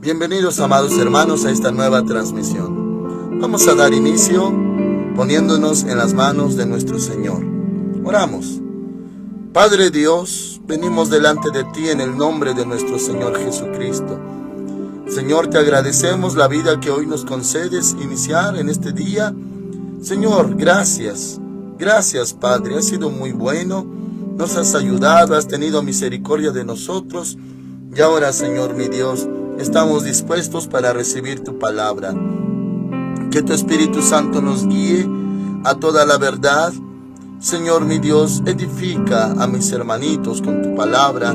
Bienvenidos, amados hermanos, a esta nueva transmisión. Vamos a dar inicio poniéndonos en las manos de nuestro Señor. Oramos. Padre Dios, venimos delante de ti en el nombre de nuestro Señor Jesucristo. Señor, te agradecemos la vida que hoy nos concedes iniciar en este día. Señor, gracias. Gracias, Padre. Has sido muy bueno. Nos has ayudado, has tenido misericordia de nosotros. Y ahora, Señor mi Dios, estamos dispuestos para recibir tu palabra. Que tu Espíritu Santo nos guíe a toda la verdad. Señor mi Dios, edifica a mis hermanitos con tu palabra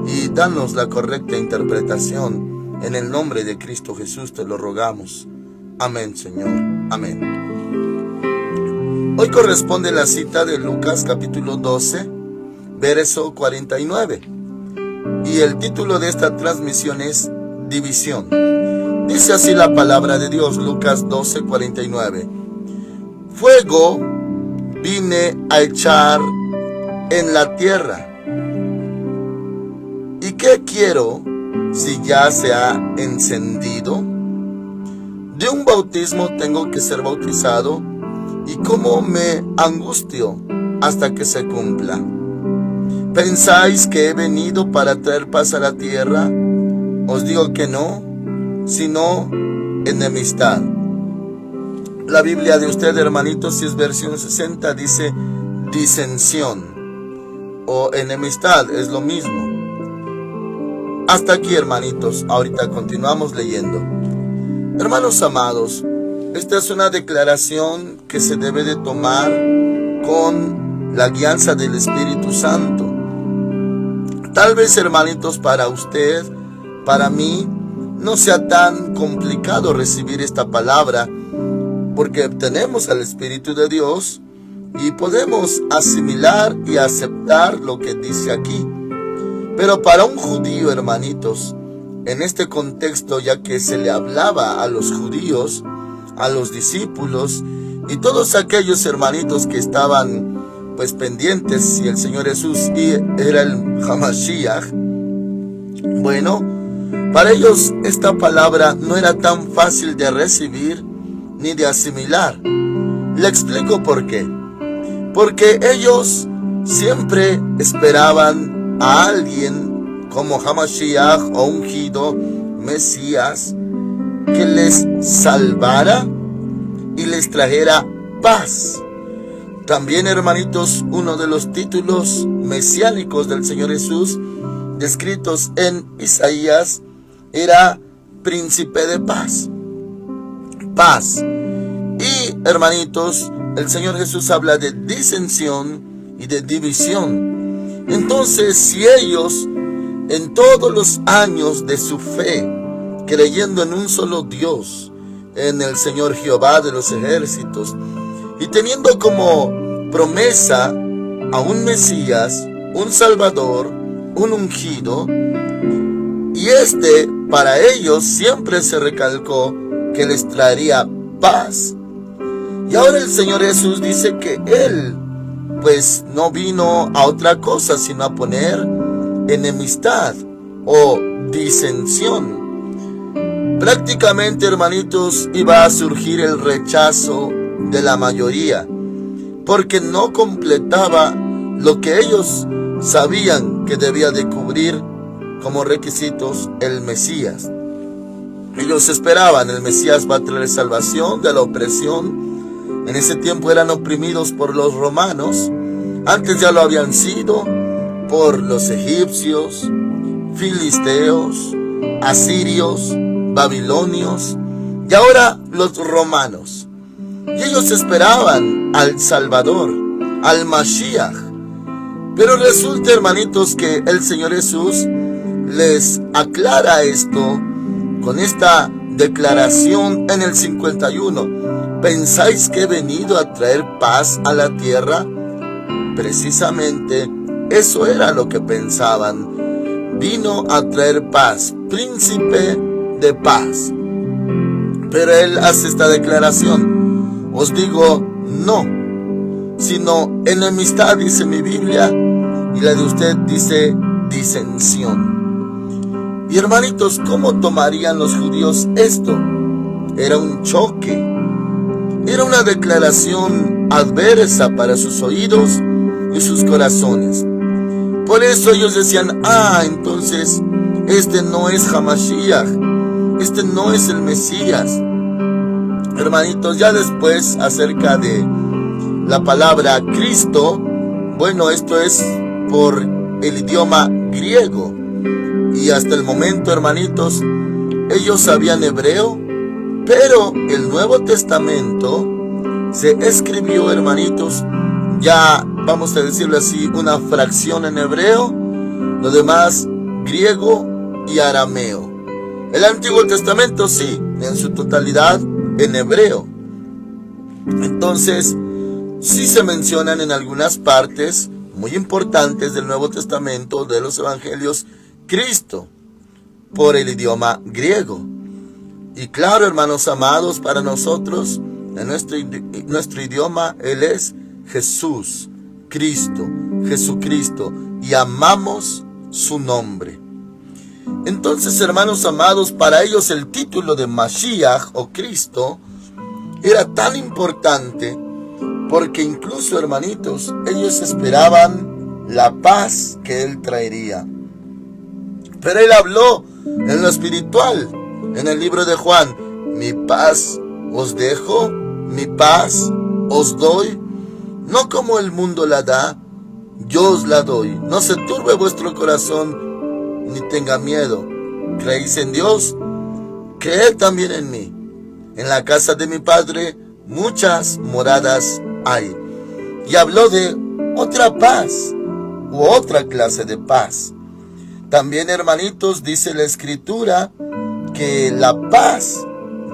y danos la correcta interpretación. En el nombre de Cristo Jesús te lo rogamos. Amén, Señor. Amén. Hoy corresponde la cita de Lucas capítulo 12, verso 49. Y el título de esta transmisión es División. Dice así la palabra de Dios, Lucas 12, 49. Fuego vine a echar en la tierra. ¿Y qué quiero si ya se ha encendido? De un bautismo tengo que ser bautizado, y cómo me angustio hasta que se cumpla. ¿Pensáis que he venido para traer paz a la tierra? Os digo que no, sino enemistad. La Biblia de usted, hermanitos, si es versión 60, dice disensión o enemistad, es lo mismo. Hasta aquí, hermanitos, ahorita continuamos leyendo. Hermanos amados, esta es una declaración que se debe de tomar con la guianza del Espíritu Santo. Tal vez, hermanitos, para usted, para mí, no sea tan complicado recibir esta palabra, porque tenemos al Espíritu de Dios y podemos asimilar y aceptar lo que dice aquí. Pero para un judío, hermanitos, en este contexto, ya que se le hablaba a los judíos, a los discípulos y todos aquellos hermanitos que estaban pues pendientes si el Señor Jesús era el Hamashiach, bueno, para ellos esta palabra no era tan fácil de recibir ni de asimilar. Le explico por qué. Porque ellos siempre esperaban a alguien como Hamashiach o ungido, Mesías, que les salvara y les trajera paz. También, hermanitos, uno de los títulos mesiánicos del Señor Jesús, descritos en Isaías, era Príncipe de Paz. Paz. Y, hermanitos, el Señor Jesús habla de disensión y de división. Entonces, si ellos, en todos los años de su fe, creyendo en un solo Dios, en el Señor Jehová de los ejércitos, y teniendo como promesa a un Mesías, un Salvador, un ungido, y para ellos siempre se recalcó que les traería paz. Y ahora el Señor Jesús dice que Él pues no vino a otra cosa sino a poner enemistad o disensión. Prácticamente, hermanitos, iba a surgir el rechazo de la mayoría, porque no completaba lo que ellos sabían que debía de cubrir como requisitos el Mesías. Ellos esperaban, el Mesías va a traer salvación de la opresión. En ese tiempo eran oprimidos por los romanos, antes ya lo habían sido por los egipcios, filisteos, asirios, babilonios y ahora los romanos. Y ellos esperaban al Salvador, al Mashiach. Pero resulta, hermanitos, que el Señor Jesús les aclara esto con esta declaración en el 51. ¿Pensáis que he venido a traer paz a la tierra? Precisamente eso era lo que pensaban. Vino a traer paz, príncipe de paz. Pero él hace esta declaración. Os digo no, sino enemistad, dice mi Biblia, y la de usted dice disensión. Y hermanitos, ¿cómo tomarían los judíos esto? Era un choque, era una declaración adversa para sus oídos y sus corazones. Por eso ellos decían, entonces este no es Hamashiach, este no es el Mesías. Hermanitos, ya después acerca de la palabra Cristo, bueno, esto es por el idioma griego. Y hasta el momento, hermanitos, ellos sabían hebreo, pero el Nuevo Testamento se escribió, hermanitos, ya vamos a decirlo así, una fracción en hebreo, lo demás griego y arameo. El Antiguo Testamento sí, en su totalidad en hebreo. Entonces, sí se mencionan en algunas partes muy importantes del Nuevo Testamento, de los Evangelios, Cristo, por el idioma griego. Y claro, hermanos amados, para nosotros, en nuestro idioma, Él es Jesús, Cristo, Jesucristo, y amamos su nombre. Entonces, hermanos amados, para ellos el título de Mashiach o Cristo era tan importante porque incluso, hermanitos, ellos esperaban la paz que Él traería. Pero Él habló en lo espiritual, en el libro de Juan: mi paz os dejo, mi paz os doy, no como el mundo la da, yo os la doy. No se turbe vuestro corazón, ni tenga miedo. ¿Creéis en Dios? Creed también en mí. En la casa de mi Padre muchas moradas hay. Y habló de otra paz, u otra clase de paz. También, hermanitos, dice la Escritura que la paz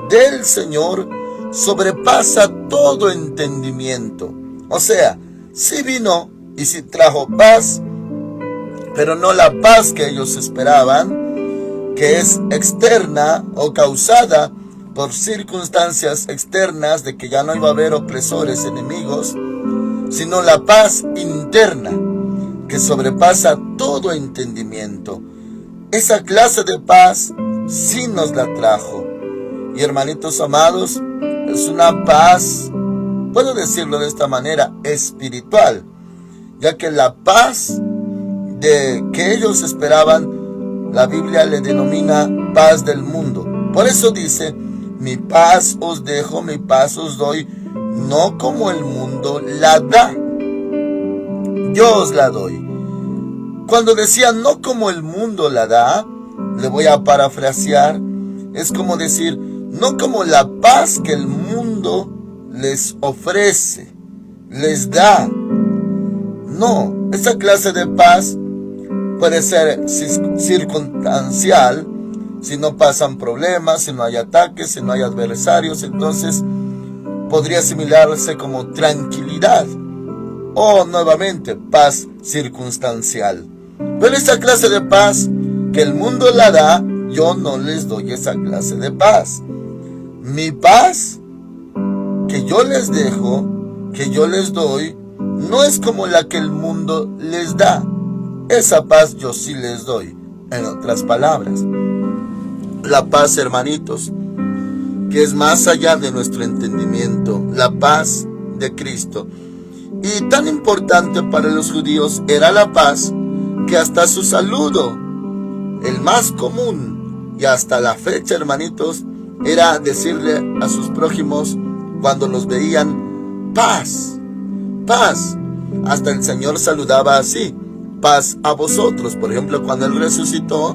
del Señor sobrepasa todo entendimiento. O sea, sí vino y sí trajo paz, pero no la paz que ellos esperaban, que es externa o causada por circunstancias externas de que ya no iba a haber opresores, enemigos, sino la paz interna que sobrepasa todo entendimiento. Esa clase de paz sí nos la trajo. Y hermanitos amados, es una paz, puedo decirlo de esta manera, espiritual, ya que la paz que ellos esperaban, la Biblia le denomina paz del mundo. Por eso dice: mi paz os dejo, mi paz os doy, no como el mundo la da, yo os la doy. Cuando decía no como el mundo la da, le voy a parafrasear, es como decir, no como la paz que el mundo les ofrece, les da. No, esa clase de paz puede ser circunstancial, si no pasan problemas, si no hay ataques, si no hay adversarios, entonces podría asimilarse como tranquilidad o nuevamente paz circunstancial. Pero esa clase de paz que el mundo la da, yo no les doy esa clase de paz. Mi paz que yo les dejo, que yo les doy, no es como la que el mundo les da. Esa paz yo sí les doy. En otras palabras, la paz, hermanitos, que es más allá de nuestro entendimiento, la paz de Cristo. Y tan importante para los judíos era la paz que hasta su saludo, el más común y hasta la fecha, hermanitos, era decirle a sus prójimos cuando los veían: paz, paz. Hasta el Señor saludaba así: paz a vosotros. Por ejemplo, cuando Él resucitó,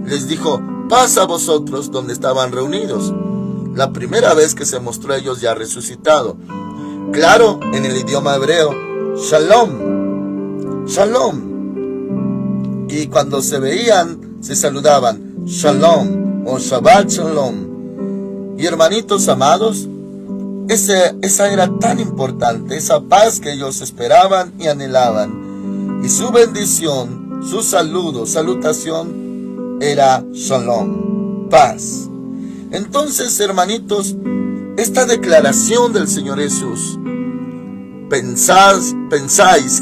les dijo: paz a vosotros, donde estaban reunidos. La primera vez que se mostró a ellos ya resucitado. Claro, en el idioma hebreo, shalom, shalom. Y cuando se veían, se saludaban: shalom o Shabbat shalom. Y hermanitos amados, esa era tan importante, esa paz que ellos esperaban y anhelaban. Y su bendición, su saludo, salutación, era shalom, paz. Entonces, hermanitos, esta declaración del Señor Jesús: ¿pensáis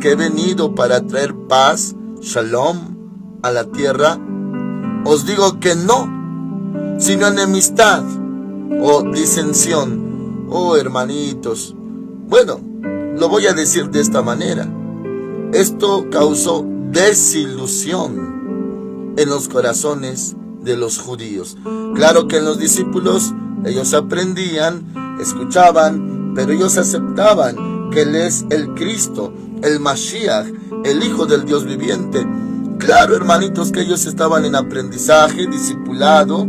que he venido para traer paz, shalom, a la tierra? os digo que no, sino enemistad o disensión. Oh, hermanitos, bueno, lo voy a decir de esta manera. Esto causó desilusión en los corazones de los judíos. Claro que en los discípulos ellos aprendían, escuchaban, pero ellos aceptaban que Él es el Cristo, el Mashiach, el Hijo del Dios viviente. Claro, hermanitos, que ellos estaban en aprendizaje, discipulado,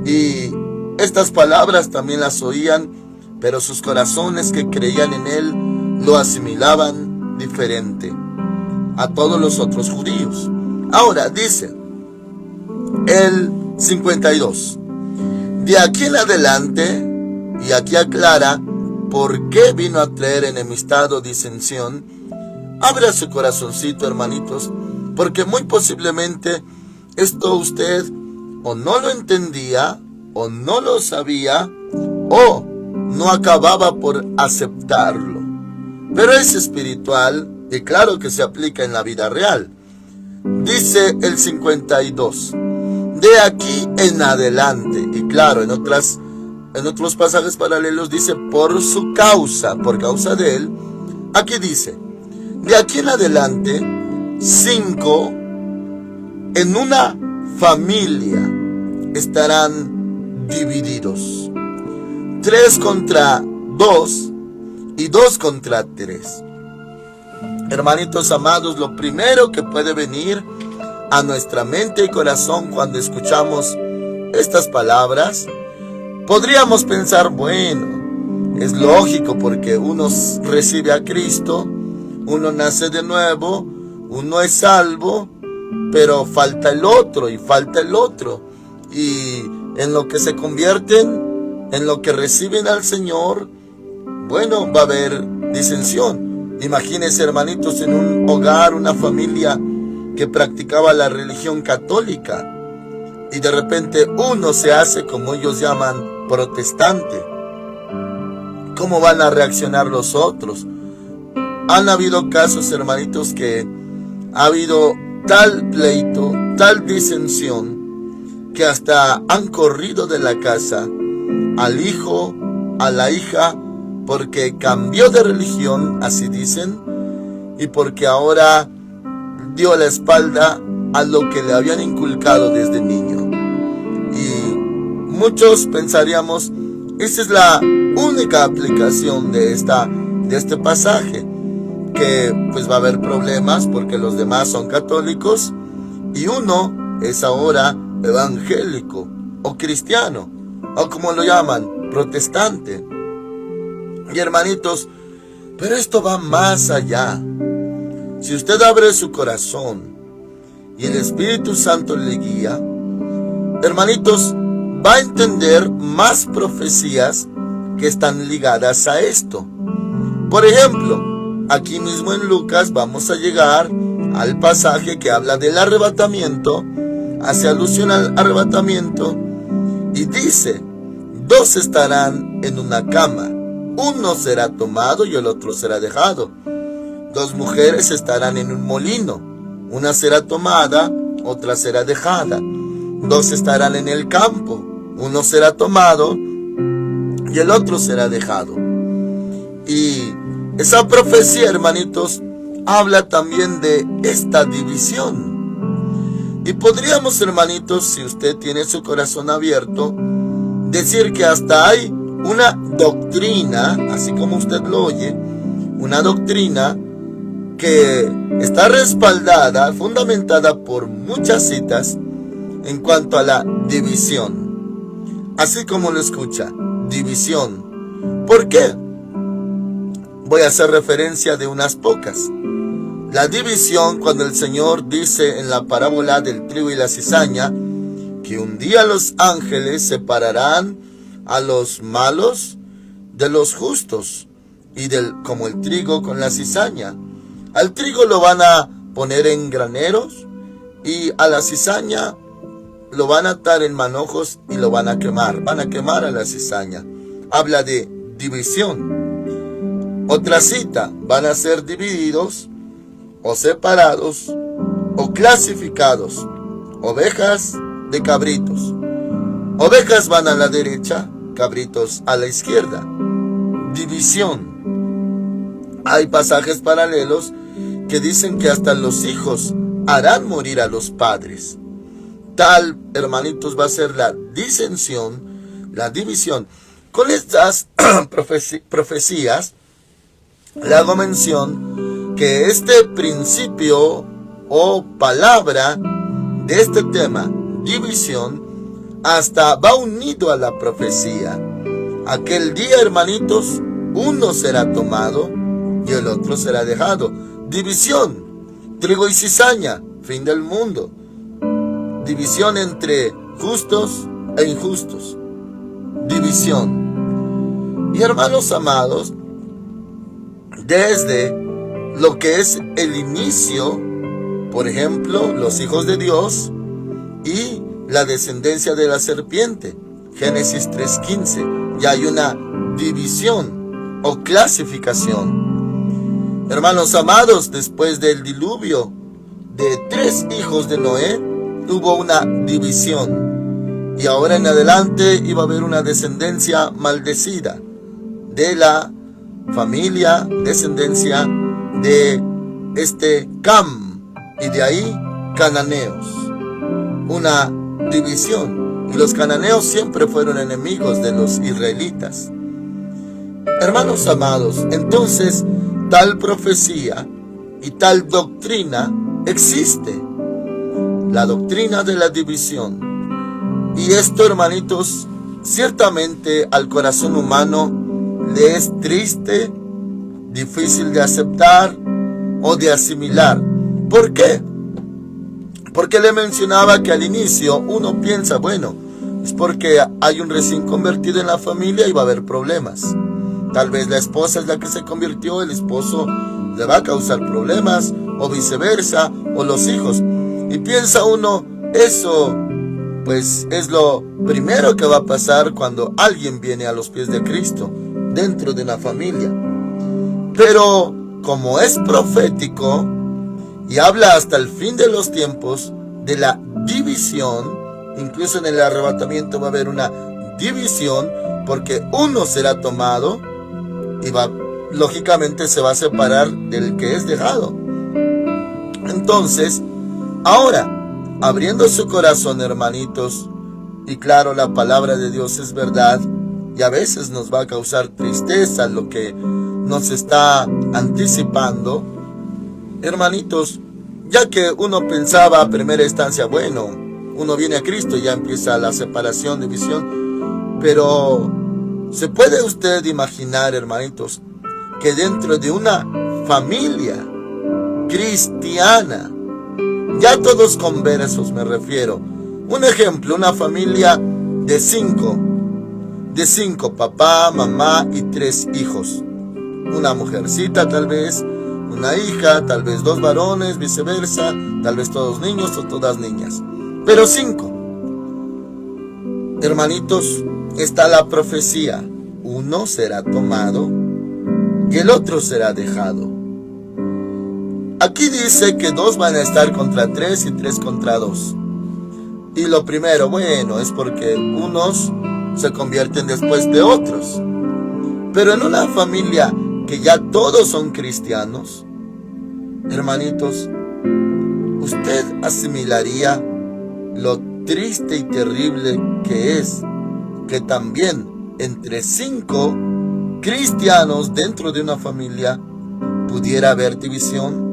y estas palabras también las oían, pero sus corazones que creían en Él lo asimilaban diferente a todos los otros judíos. Ahora dice el 52, de aquí en adelante, y aquí aclara por qué vino a traer enemistad o disensión. Abra su corazoncito, hermanitos, porque muy posiblemente esto usted o no lo entendía, o no lo sabía, o no acababa por aceptarlo. Pero es espiritual y claro que se aplica en la vida real. Dice el 52, de aquí en adelante, y claro, en otros pasajes paralelos dice por su causa, por causa de Él. Aquí dice, de aquí en adelante, 5 en una familia estarán divididos, 3 contra 2 y 2 contra 3. Hermanitos amados, lo primero que puede venir a nuestra mente y corazón cuando escuchamos estas palabras, podríamos pensar, bueno, es lógico porque uno recibe a Cristo, uno nace de nuevo, uno es salvo, pero falta el otro y falta el otro. Y en lo que se convierten, en lo que reciben al Señor, bueno, va a haber disensión. Imagínense, hermanitos, en un hogar, una familia que practicaba la religión católica y de repente uno se hace, como ellos llaman, protestante. ¿Cómo van a reaccionar los otros? Han habido casos, hermanitos, que ha habido tal pleito, tal disensión, que hasta han corrido de la casa al hijo, a la hija, porque cambió de religión, así dicen, y porque ahora dio la espalda a lo que le habían inculcado desde niño. Y muchos pensaríamos, esa es la única aplicación de este pasaje, que pues va a haber problemas porque los demás son católicos y uno es ahora evangélico o cristiano, o como lo llaman, protestante. Y hermanitos, pero esto va más allá. Si usted abre su corazón y el Espíritu Santo le guía, hermanitos, va a entender más profecías que están ligadas a esto. Por ejemplo, aquí mismo en Lucas vamos a llegar al pasaje que habla del arrebatamiento, hace alusión al arrebatamiento, y dice, 2 estarán en una cama, uno será tomado y el otro será dejado. 2 mujeres estarán en un molino, una será tomada, otra será dejada. 2 estarán en el campo, uno será tomado y el otro será dejado. Y esa profecía, hermanitos, habla también de esta división. Y podríamos, hermanitos, si usted tiene su corazón abierto, decir que hasta hay una doctrina, así como usted lo oye, una doctrina que está respaldada, fundamentada por muchas citas en cuanto a la división. Así como lo escucha, división. ¿Por qué? Voy a hacer referencia de unas pocas. La división, cuando el Señor dice en la parábola del trigo y la cizaña, que un día los ángeles separarán a los malos de los justos, y como el trigo con la cizaña. Al trigo lo van a poner en graneros, y a la cizaña lo van a atar en manojos y lo van a quemar. Van a quemar a la cizaña. Habla de división. Otra cita, van a ser divididos o separados o clasificados, ovejas de cabritos. Ovejas van a la derecha, cabritos a la izquierda. División. Hay pasajes paralelos que dicen que hasta los hijos harán morir a los padres. Tal, hermanitos, va a ser la disensión, la división. Con estas profecías, le hago mención que este principio o palabra de este tema, división, hasta va unido a la profecía. Aquel día, hermanitos, uno será tomado y el otro será dejado. División, trigo y cizaña, fin del mundo. División entre justos e injustos. División. Y hermanos amados, desde lo que es el inicio, por ejemplo, los hijos de Dios y la descendencia de la serpiente, Génesis 3:15, ya hay una división o clasificación. Hermanos amados, después del diluvio de 3 hijos de Noé, hubo una división. Y ahora en adelante iba a haber una descendencia maldecida de la familia, descendencia de Cam, y de ahí cananeos. Una división. Y los cananeos siempre fueron enemigos de los israelitas. Hermanos amados, entonces tal profecía y tal doctrina existe. La doctrina de la división. Y esto, hermanitos, ciertamente al corazón humano le es triste, difícil de aceptar o de asimilar. ¿Por qué? Porque le mencionaba que al inicio uno piensa, bueno, es porque hay un recién convertido en la familia y va a haber problemas. Tal vez la esposa es la que se convirtió, el esposo le va a causar problemas, o viceversa, o los hijos. Y piensa uno, eso pues es lo primero que va a pasar cuando alguien viene a los pies de Cristo, dentro de una familia. Pero como es profético y habla hasta el fin de los tiempos de la división, incluso en el arrebatamiento va a haber una división, porque uno será tomado y lógicamente se va a separar del que es dejado. Entonces, ahora, abriendo su corazón, hermanitos, y claro, la palabra de Dios es verdad, y a veces nos va a causar tristeza lo que nos está anticipando, hermanitos, ya que uno pensaba a primera instancia, bueno, uno viene a Cristo y ya empieza la separación, división, pero ¿se puede usted imaginar, hermanitos, que dentro de una familia cristiana, ya todos conversos me refiero, un ejemplo, una familia de cinco, papá, mamá y 3 hijos, una mujercita tal vez, una hija, tal vez 2 varones, viceversa, tal vez todos niños o todas niñas, pero 5. Hermanitos, está la profecía, uno será tomado y el otro será dejado. Aquí dice que 2 van a estar contra 3 y 3 contra 2. Y lo primero, bueno, es porque unos se convierten después de otros. Pero en una familia que ya todos son cristianos, hermanitos, usted asimilaría lo triste y terrible que es que también entre 5 cristianos dentro de una familia pudiera haber división.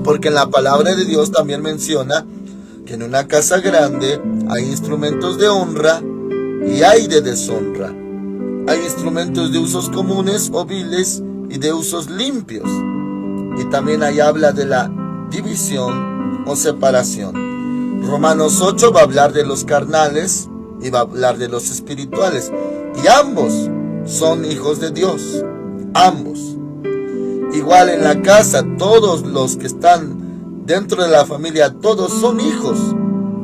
Porque en la palabra de Dios también menciona que en una casa grande hay instrumentos de honra y hay de deshonra. Hay instrumentos de usos comunes o viles y de usos limpios. Y también ahí habla de la división o separación. Romanos 8 va a hablar de los carnales y va a hablar de los espirituales. Y ambos son hijos de Dios. Ambos. Igual en la casa, todos los que están dentro de la familia, todos son hijos,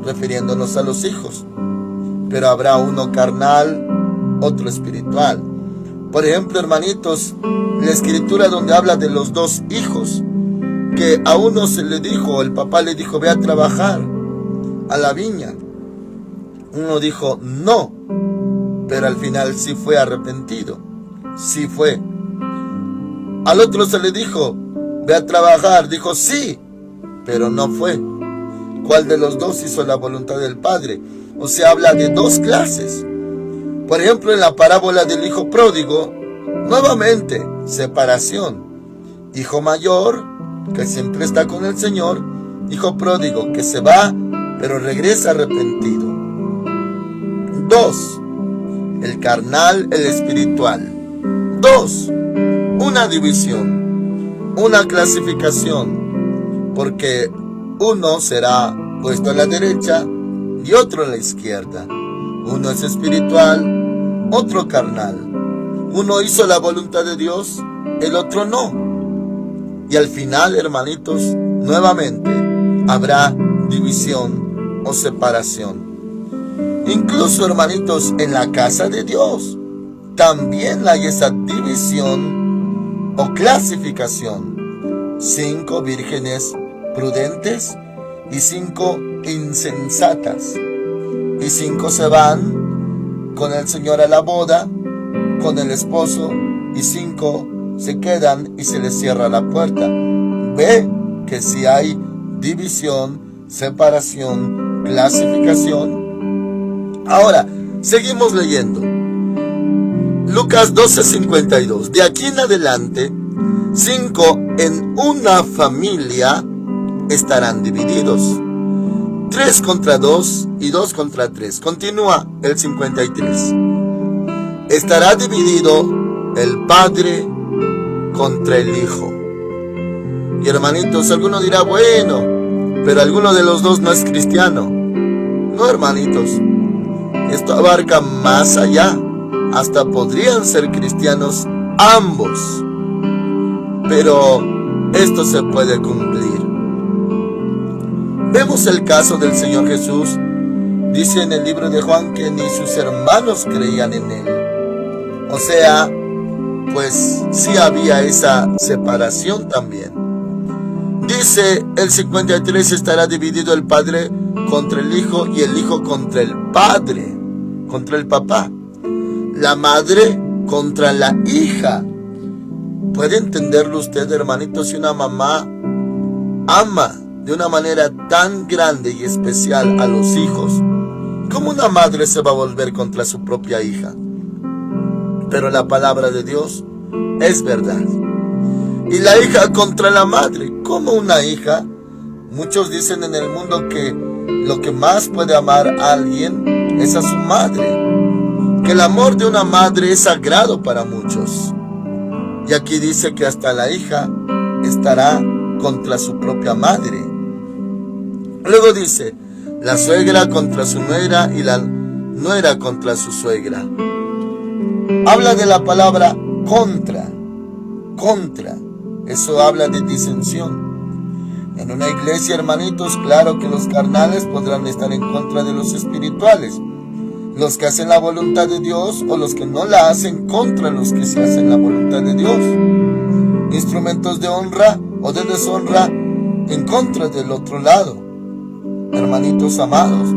refiriéndonos a los hijos. Pero habrá uno carnal, otro espiritual. Por ejemplo, hermanitos, la escritura donde habla de los 2 hijos, que a uno se le dijo, el papá le dijo, ve a trabajar a la viña, Uno dijo no, pero al final sí fue arrepentido. Sí fue. Al otro se le dijo, ve a trabajar. Dijo sí, pero no fue. ¿Cuál de los dos hizo la voluntad del Padre? O sea, habla de dos clases. Por ejemplo, en la parábola del hijo pródigo, nuevamente, separación. Hijo mayor, que siempre está con el Señor. Hijo pródigo, que se va, pero regresa arrepentido. Dos, el carnal, el espiritual. Dos, una división, una clasificación, porque uno será puesto a la derecha y otro a la izquierda. Uno es espiritual, otro carnal. Uno hizo la voluntad de Dios, el otro no. Y al final, hermanitos, nuevamente habrá división o separación. Incluso, hermanitos, en la casa de Dios también hay esa división o clasificación. 5 vírgenes prudentes y 5 insensatas. Y 5 se van con el Señor a la boda, con el esposo, y 5 se quedan y se les cierra la puerta. Ve que si hay división, separación, clasificación. Ahora, seguimos leyendo. Lucas 12:52. De aquí en adelante, 5 en una familia estarán divididos. 3 contra 2 y 2 contra 3. Continúa el 53. Estará dividido el padre contra el hijo. Y hermanitos, alguno dirá, bueno, pero alguno de los dos no es cristiano. No, hermanitos, esto abarca más allá. Hasta podrían ser cristianos ambos. Pero esto se puede cumplir. Vemos el caso del Señor Jesús. Dice en el libro de Juan que ni sus hermanos creían en él. O sea, pues sí había esa separación también. Dice el 53, estará dividido el padre contra el hijo y el hijo contra el padre, contra el papá. La madre contra la hija. ¿Puede entenderlo usted, hermanito? Si una mamá ama de una manera tan grande y especial a los hijos, ¿cómo una madre se va a volver contra su propia hija? Pero la palabra de Dios es verdad. Y la hija contra la madre. ¿Cómo una hija? Muchos dicen en el mundo que lo que más puede amar a alguien es a su madre. Que el amor de una madre es sagrado para muchos. Y aquí dice que hasta la hija estará contra su propia madre. Luego dice, la suegra contra su nuera y la nuera contra su suegra. Habla de la palabra contra. Contra. Eso habla de disensión. En una iglesia, hermanitos, claro que los carnales podrán estar en contra de los espirituales. Los que hacen la voluntad de Dios o los que no la hacen contra los que se hacen la voluntad de Dios. Instrumentos de honra o de deshonra en contra del otro lado. Hermanitos amados.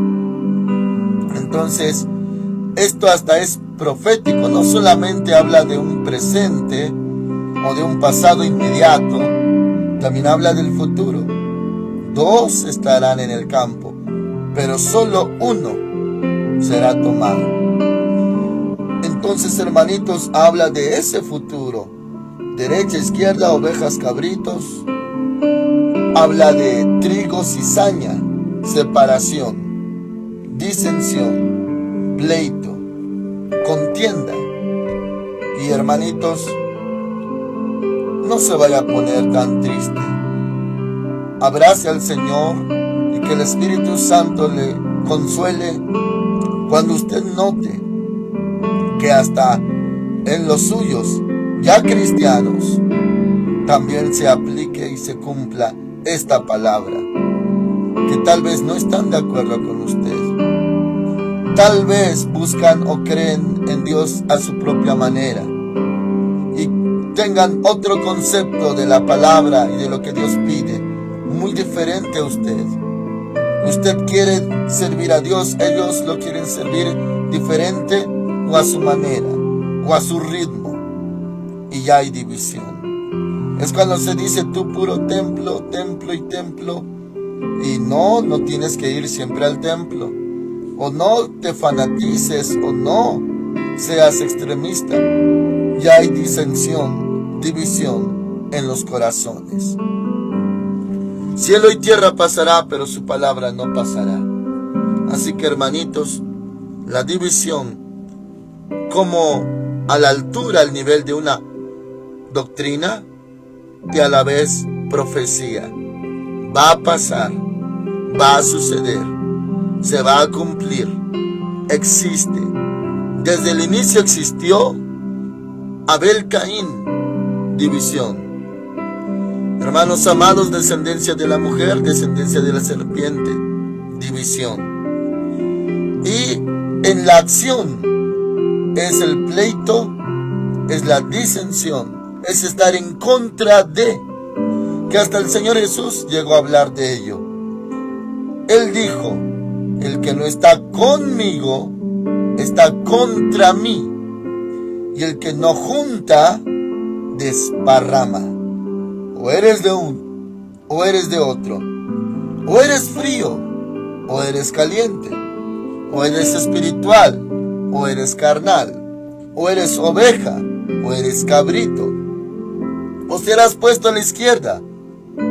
Entonces, esto hasta es profético. No solamente habla de un presente o de un pasado inmediato. También habla del futuro. 2 estarán en el campo, pero solo uno será tomado. Entonces, hermanitos, habla de ese futuro. Derecha, izquierda, ovejas, cabritos. Habla de trigo, cizaña, separación, disensión, pleito, contienda. Y hermanitos, no se vaya a poner tan triste. Abrace al Señor y que el Espíritu Santo le consuele cuando usted note que hasta en los suyos, ya cristianos, también se aplique y se cumpla esta palabra, que tal vez no están de acuerdo con usted, tal vez buscan o creen en Dios a su propia manera y tengan otro concepto de la palabra y de lo que Dios pide, muy diferente a usted. Usted quiere servir a Dios, ellos lo quieren servir diferente o a su manera o a su ritmo. Y ya hay división. Es cuando se dice tú puro templo, templo y templo. Y no tienes que ir siempre al templo. O no te fanatices, o no seas extremista. Ya hay disensión, división en los corazones. Cielo y tierra pasará, pero su palabra no pasará. Así que, hermanitos, la división, como a la altura, al nivel de una doctrina y a la vez profecía, va a pasar, va a suceder, se va a cumplir, existe. Desde el inicio existió Abel-Caín, división. Hermanos amados, descendencia de la mujer, descendencia de la serpiente, división. Y en la acción es el pleito, es la disensión, es estar en contra de, que hasta el Señor Jesús llegó a hablar de ello. Él dijo, el que no está conmigo, está contra mí, y el que no junta, desparrama. O eres de uno, o eres de otro. O eres frío, o eres caliente. O eres espiritual, o eres carnal. O eres oveja, o eres cabrito. O serás puesto a la izquierda,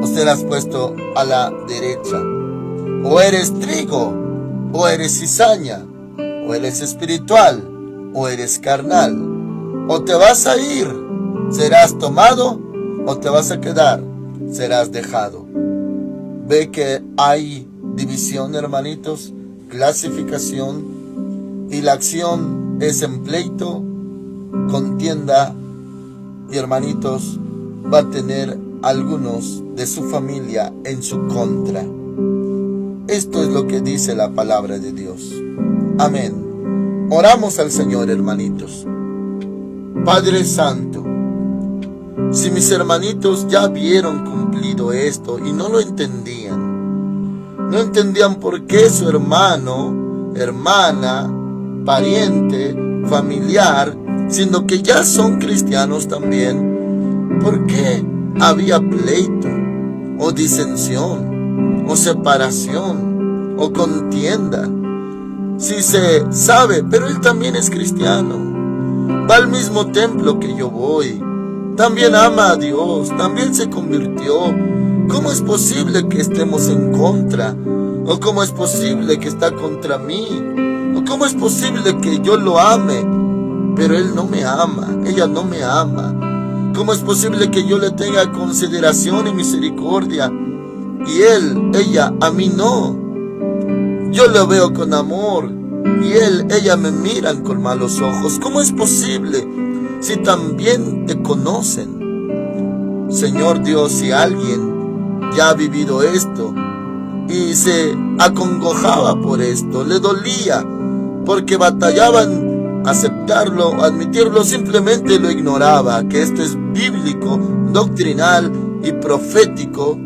o serás puesto a la derecha. O eres trigo, o eres cizaña. O eres espiritual, o eres carnal. O te vas a ir, serás tomado, o te vas a quedar, serás dejado. Ve que hay división, hermanitos, clasificación, y la acción es en pleito, contienda, y hermanitos, va a tener algunos de su familia en su contra. Esto es lo que dice la palabra de Dios. Amén. Oramos al Señor, hermanitos. Padre Santo, si mis hermanitos ya vieron cumplido esto y no lo entendían, no entendían por qué su hermano, hermana, pariente, familiar, siendo que ya son cristianos también, ¿por qué había pleito, o disensión, o separación, o contienda? Si se sabe, pero él también es cristiano, va al mismo templo que yo voy, también ama a Dios, también se convirtió. ¿Cómo es posible que estemos en contra? ¿O cómo es posible que está contra mí? ¿O cómo es posible que yo lo ame, pero él no me ama, ella no me ama? ¿Cómo es posible que yo le tenga consideración y misericordia y él, ella, a mí no? Yo lo veo con amor y él, ella me miran con malos ojos. ¿Cómo es posible si también te conocen? Señor Dios, si alguien ya ha vivido esto y se acongojaba por esto, le dolía porque batallaban aceptarlo, admitirlo, simplemente lo ignoraba, que esto es bíblico, doctrinal y profético.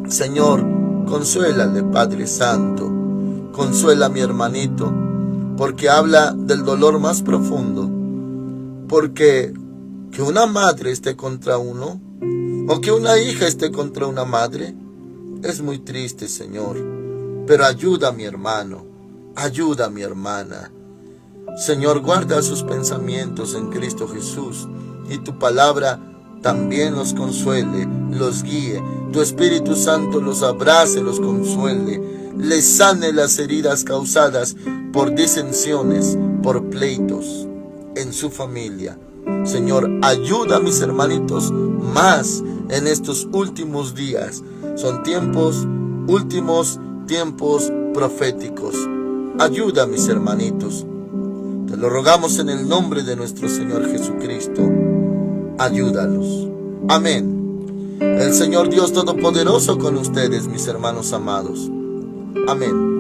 Señor, consuélale, Padre Santo, consuela a mi hermanito, porque habla del dolor más profundo, porque que una madre esté contra uno, o que una hija esté contra una madre, es muy triste, Señor, pero ayuda a mi hermano, ayuda a mi hermana. Señor, guarda sus pensamientos en Cristo Jesús, y tu palabra también los consuele, los guíe. Tu Espíritu Santo los abrace, los consuele, les sane las heridas causadas por disensiones, por pleitos en su familia. Señor, ayuda a mis hermanitos más en estos últimos días. Son tiempos, últimos tiempos proféticos. Ayuda a mis hermanitos. Te lo rogamos en el nombre de nuestro Señor Jesucristo. Ayúdalos. Amén. El Señor Dios Todopoderoso con ustedes, mis hermanos amados. Amén.